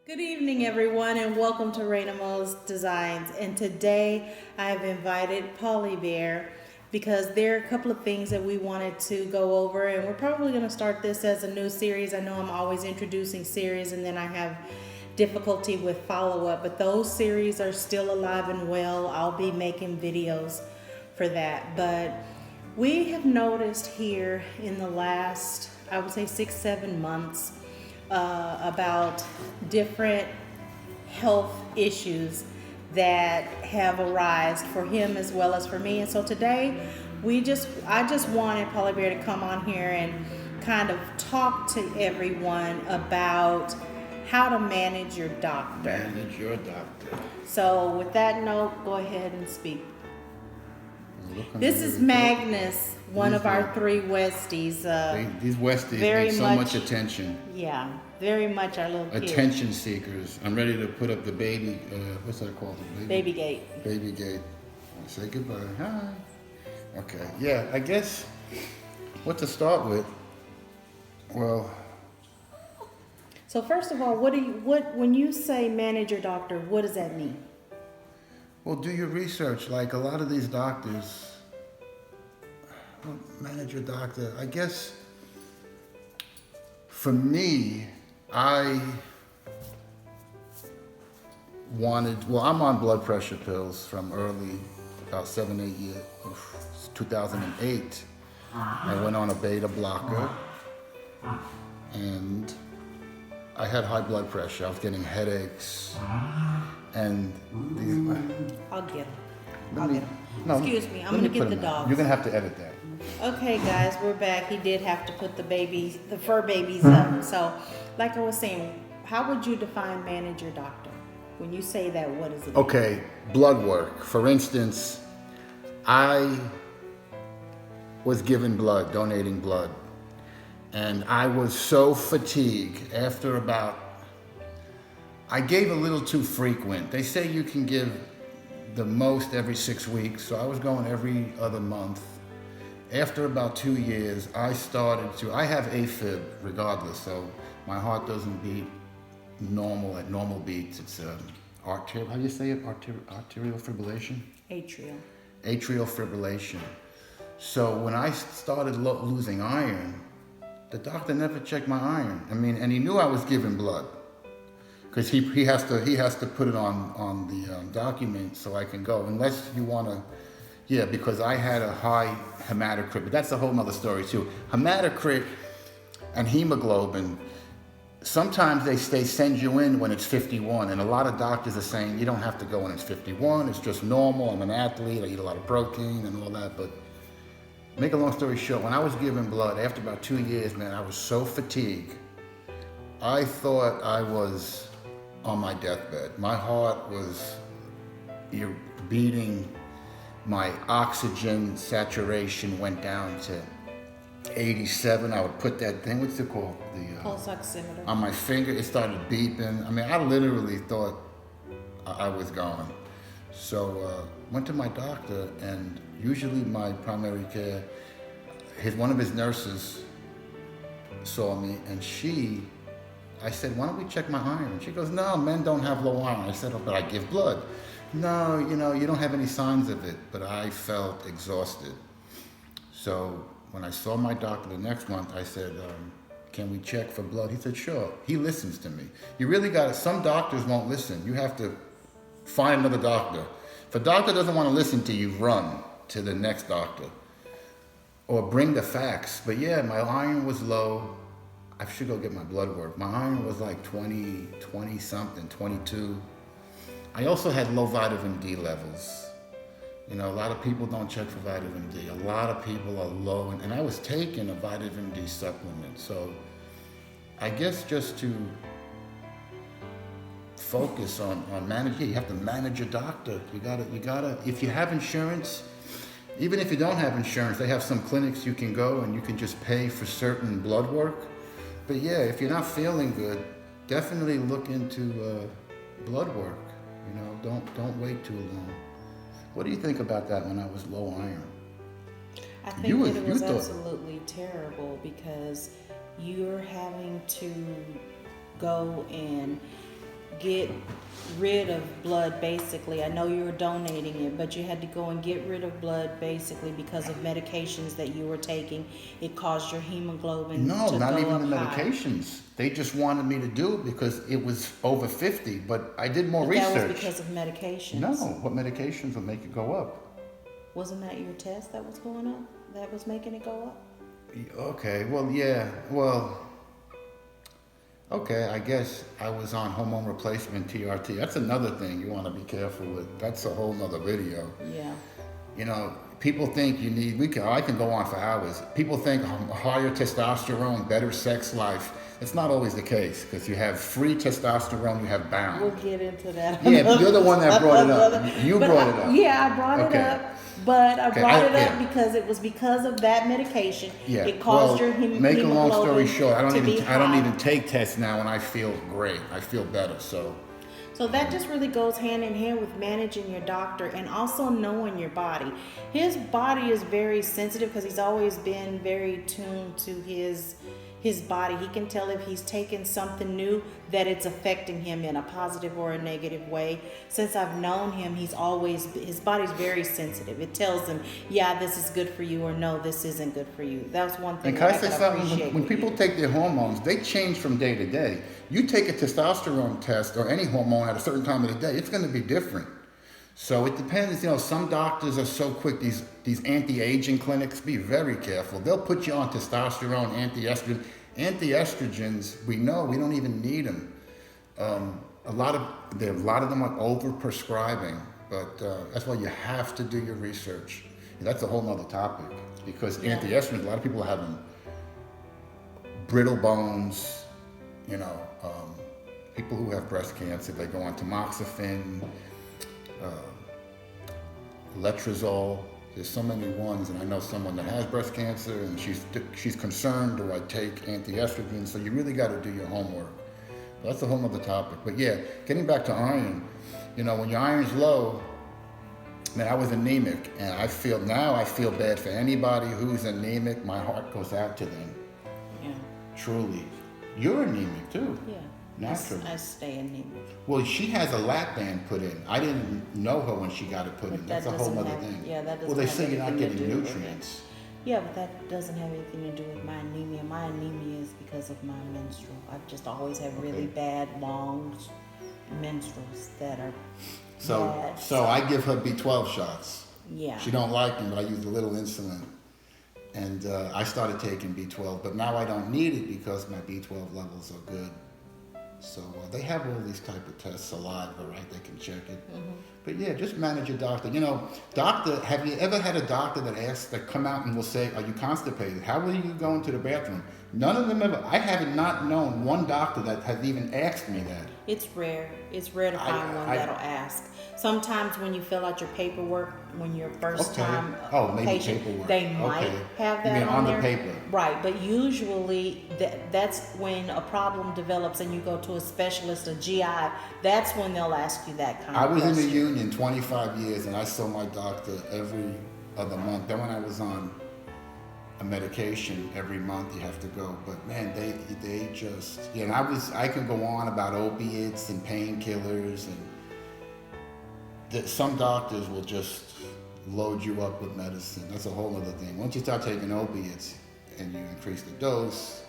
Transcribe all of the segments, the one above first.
Good evening, everyone, and welcome to Rainamo's Designs. And today I have invited HoneyBear because there are a couple of things that we wanted to go over, and we're probably going to start this as a new series. I know I'm always introducing series, and then I have difficulty with follow-up, but those series are still alive and well. I'll be making videos for that. But we have noticed here in the last, I would say 6-7 months, about different health issues that have arisen for him as well as for me. And so today I just wanted HoneyBear to come on here and kind of talk to everyone about how to manage your doctor. Manage your doctor. So with that note, go ahead and speak. This is Magnus, one of our three Westies. These Westies need so much attention. Yeah, very much our little kids. Attention seekers. I'm ready to put up the baby, what's that called? Baby gate. Baby gate. Say goodbye. Hi. Okay, yeah, I guess what to start with, well. So first of all, when you say manage your doctor, what does that mean? Well, do your research. Like a lot of these doctors, manage your doctor. I guess for me, I'm on blood pressure pills from early, about 7-8 years, 2008. I went on a beta blocker and I had high blood pressure. I was getting headaches. And I'll get him. Excuse me, I'm gonna get the dog. You're gonna have to edit that. Okay, guys, we're back. He did have to put the fur babies up. So, like I was saying, how would you define manage your doctor? When you say that, what is it? Okay, blood work. For instance, I was given blood, donating blood, and I was so fatigued after I gave a little too frequent. They say you can give the most every 6 weeks, so I was going every other month. After about 2 years, I have AFib regardless, so my heart doesn't beat normal at normal beats. It's how do you say it? Arterial fibrillation? Atrial fibrillation. So when I started losing iron, the doctor never checked my iron. And he knew I was giving blood. Because he has to put it on the document so I can go, unless you want to, because I had a high hematocrit, but that's a whole nother story too. Hematocrit and hemoglobin, sometimes they send you in when it's 51, and a lot of doctors are saying you don't have to go when it's 51, it's just normal, I'm an athlete, I eat a lot of protein and all that, but make a long story short, when I was giving blood, after about 2 years, man, I was so fatigued, I thought I was on my deathbed. My heart was beating, my oxygen saturation went down to 87. I would put that thing, what's it called? The pulse oximeter. On my finger, it started beeping. I literally thought I was gone. So went to my doctor, and usually my primary care, one of his nurses saw me, and I said, why don't we check my iron? She goes, no, men don't have low iron. I said, oh, but I give blood. No, you don't have any signs of it. But I felt exhausted. So when I saw my doctor the next month, I said, can we check for blood? He said, sure. He listens to me. You really got it. Some doctors won't listen. You have to find another doctor. If a doctor doesn't want to listen to you, run to the next doctor. Or bring the facts. But yeah, my iron was low. I should go get my blood work. My iron was like 20 something, 22. I also had low vitamin D levels. A lot of people don't check for vitamin D. A lot of people are low, and I was taking a vitamin D supplement. So I guess just to focus on managing, you have to manage your doctor. You gotta, if you have insurance, even if you don't have insurance, they have some clinics you can go and you can just pay for certain blood work. But yeah, if you're not feeling good, definitely look into blood work. Don't wait too long. What do you think about that when I was low iron? I think that it was absolutely terrible because you're having to go and get rid of blood basically. I know you were donating it, but you had to go and get rid of blood basically because of medications that you were taking. It caused your hemoglobin No, to not go even up the high. medications. They just wanted me to do it because it was over 50, but I did more But research. that was because of medications. No, what medications will make it go up? Wasn't that your test that was going up? That was making it go up? Okay, well, yeah, well, okay, I guess I was on hormone replacement TRT. That's another thing you want to be careful with. That's a whole nother video. Yeah. You know, people think you need, I can go on for hours. People think higher testosterone, better sex life. It's not always the case because you have free testosterone, you have bound. We'll get into that. Yeah, but you're the one that brought it up. You brought it up. Yeah, I brought it Okay. up. But I Okay, brought it up yeah. because it was because of that medication. Yeah. It caused your make a long story hemoglobin short, I to don't be even high. take tests now, and I feel great. I feel better. So that just really goes hand in hand with managing your doctor and also knowing your body. His body is very sensitive because he's always been very tuned to his body. He can tell if he's taken something new that it's affecting him in a positive or a negative way. Since I've known him, his body's very sensitive. It tells him, yeah, this is good for you, or no, this isn't good for you. That's one thing And can I that say can something? appreciate. When people take their hormones, they change from day to day. You take a testosterone test or any hormone at a certain time of the day, it's going to be different. So it depends. You know, some doctors are so quick. These anti-aging clinics, be very careful. They'll put you on testosterone, anti-estrogen. Anti-estrogens, we know we don't even need them. A lot of them are over-prescribing, but that's why you have to do your research. That's a whole nother topic because anti-estrogens, a lot of people are having brittle bones. You know, people who have breast cancer, they go on tamoxifen, letrozole. There's so many ones, and I know someone that has breast cancer, and she's concerned, do I take anti-estrogen? So you really got to do your homework. That's a whole other topic. But yeah, getting back to iron, you know, when your iron's low, man, I was anemic, and I feel bad for anybody who's anemic. My heart goes out to them. Yeah. Truly. You're anemic too. Yeah. Naturally. I stay anemic. Well, she has a lap band put in. I didn't know her when she got it put in. That's a whole other thing. Yeah, that doesn't Well, they have say you're not anything to getting do with nutrients. Yeah, but that doesn't have anything to do with my anemia. My anemia is because of my menstrual. I've just always had really bad, long menstruals that are bad. So I give her B12 shots. Yeah. She don't like them, but I use a little insulin. And I started taking B12, but now I don't need it because my B12 levels are good. So they have all these type of tests, saliva, right? They can check it. Mm-hmm. But yeah, just manage your doctor. You know, have you ever had a doctor that come out and will say, are you constipated? How are you going to the bathroom? None of them ever. I have not known one doctor that has even asked me that. It's rare. It's rare to find one that'll ask. Sometimes when you fill out your paperwork, when you're first time patient, paperwork. They might have that you mean on there. the paper. Right, but usually that's when a problem develops and you go to a specialist, a GI, that's when they'll ask you that kind of question. I was in the union 25 years and I saw my doctor every other month. Then when I was on a medication every month you have to go, but man, they just, and I could go on about opiates and painkillers, and some doctors will just load you up with medicine. That's a whole other thing. Once you start taking opiates and you increase the dose,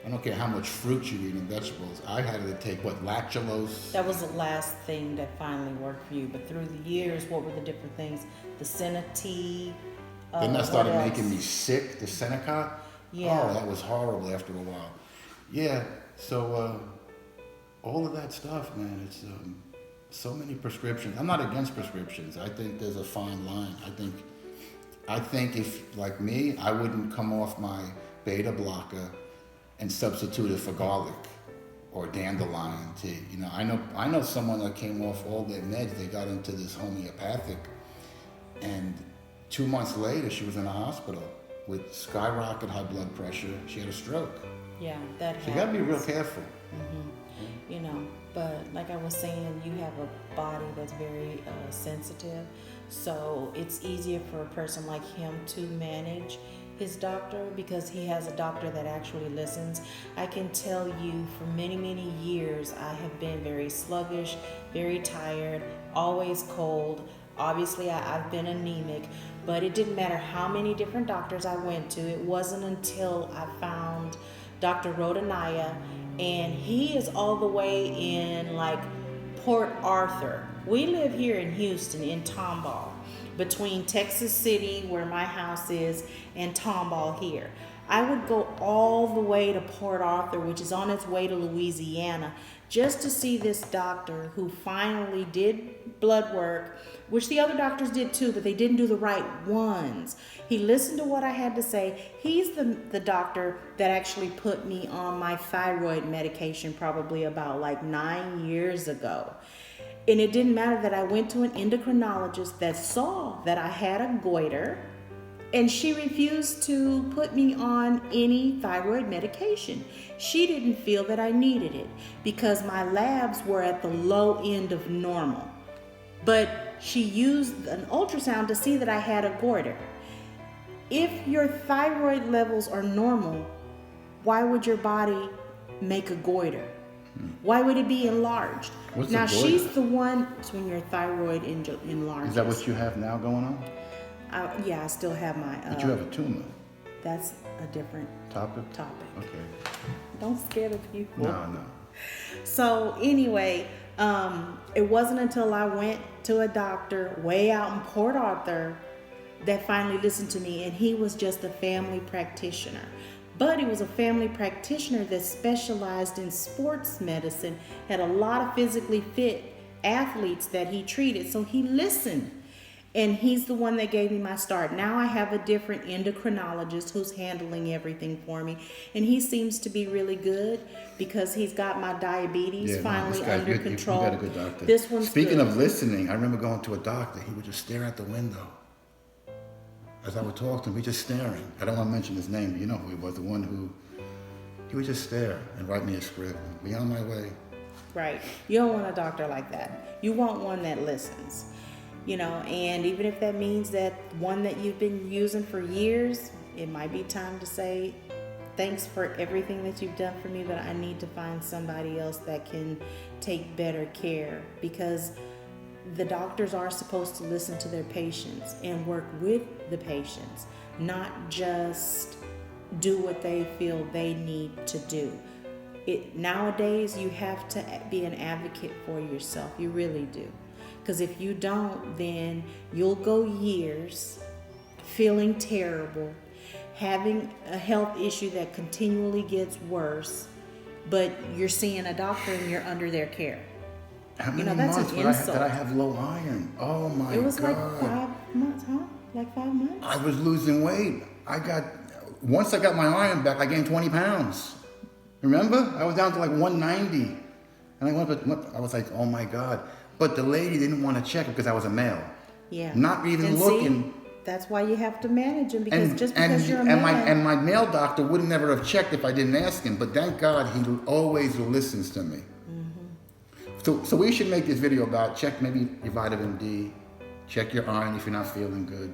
I don't care how much fruit you eat and vegetables. I had to take lactulose. That was the last thing that finally worked for you, but through the years, what were the different things? The Senate. Then that started making me sick, the Senecot. Yeah. Oh, that was horrible after a while. Yeah, so all of that stuff, man, it's so many prescriptions. I'm not against prescriptions. I think there's a fine line. I think if, like me, I wouldn't come off my beta blocker and substitute it for garlic or dandelion tea. You know, I know someone that came off all their meds, they got into this homeopathic, and 2 months later, she was in a hospital with skyrocket high blood pressure. She had a stroke. Yeah, that happens. So you gotta be real careful. Mm-hmm. You know, but like I was saying, you have a body that's very sensitive. So it's easier for a person like him to manage his doctor, because he has a doctor that actually listens. I can tell you for many, many years, I have been very sluggish, very tired, always cold. Obviously, I've been anemic, but it didn't matter how many different doctors I went to. It wasn't until I found Dr. Rodaniah, and he is all the way in like Port Arthur. We live here in Houston, in Tomball, between Texas City, where my house is, and Tomball here. I would go all the way to Port Arthur, which is on its way to Louisiana, just to see this doctor who finally did blood work, which the other doctors did too, but they didn't do the right ones. He listened to what I had to say. He's the doctor that actually put me on my thyroid medication probably about like 9 years ago. And it didn't matter that I went to an endocrinologist that saw that I had a goiter, and she refused to put me on any thyroid medication. She didn't feel that I needed it because my labs were at the low end of normal. But she used an ultrasound to see that I had a goiter. If your thyroid levels are normal, why would your body make a goiter? Why would it be enlarged? What's now a goiter? she's the one. It's when your thyroid enlarges. Is that what you have now going on? Yeah, I still have my. But you have a tumor. That's a different Topic? topic. Don't scare the people. No. So anyway, it wasn't until I went to a doctor way out in Port Arthur that finally listened to me, and he was just a family practitioner. But he was a family practitioner that specialized in sports medicine, had a lot of physically fit athletes that he treated, so he listened. And he's the one that gave me my start. Now I have a different endocrinologist who's handling everything for me. And he seems to be really good because he's got my diabetes finally under control. You got a good doctor. This one's Speaking good. of listening, I remember going to a doctor. He would just stare out the window. As I would talk to him, he's just staring. I don't want to mention his name, but you know who he was, the one who, he would just stare and write me a script and be on my way. Right. You don't want a doctor like that. You want one that listens. You know, and even if that means that one that you've been using for years, it might be time to say, thanks for everything that you've done for me, but I need to find somebody else that can take better care, because the doctors are supposed to listen to their patients and work with the patients, not just do what they feel they need to do. Nowadays, you have to be an advocate for yourself. You really do. Because if you don't, then you'll go years feeling terrible, having a health issue that continually gets worse, but you're seeing a doctor and you're under their care. How many that's months an did insult. I have low iron? Oh my God. It was like 5 months, huh? Like 5 months? I was losing weight. Once I got my iron back, I gained 20 pounds. Remember? I was down to like 190. And I was like, oh my God. But the lady didn't want to check it because I was a male. Yeah. Not even and looking. See, that's why you have to manage them, because because you're a and man. my male doctor would never have checked if I didn't ask him. But thank God he always listens to me. Mm-hmm. So we should make this video about check maybe your vitamin D, check your iron if you're not feeling good,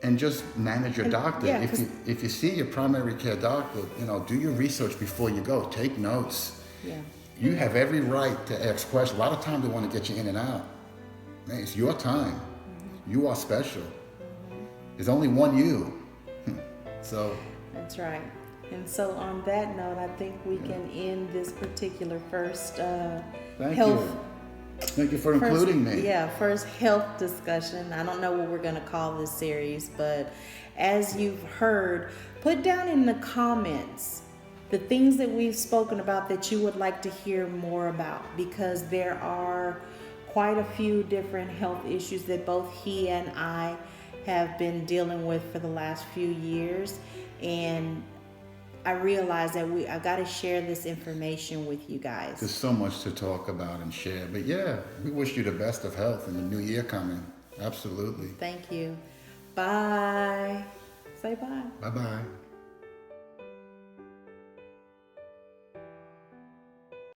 and just manage your doctor. yeah, if you see your primary care doctor, do your research before you go. Take notes. Yeah. You have every right to ask questions. A lot of times they want to get you in and out. Man, it's your time. Mm-hmm. You are special. Mm-hmm. There's only one you. So. That's right. And so on that note, I think we can end this particular first health. Thank you for including me. Yeah, first health discussion. I don't know what we're going to call this series, but as you've heard, put down in the comments the things that we've spoken about that you would like to hear more about, because there are quite a few different health issues that both he and I have been dealing with for the last few years. And I realized that I've got to share this information with you guys. There's so much to talk about and share. But yeah, we wish you the best of health in the new year coming. Absolutely. Thank you. Bye. Say bye. Bye-bye.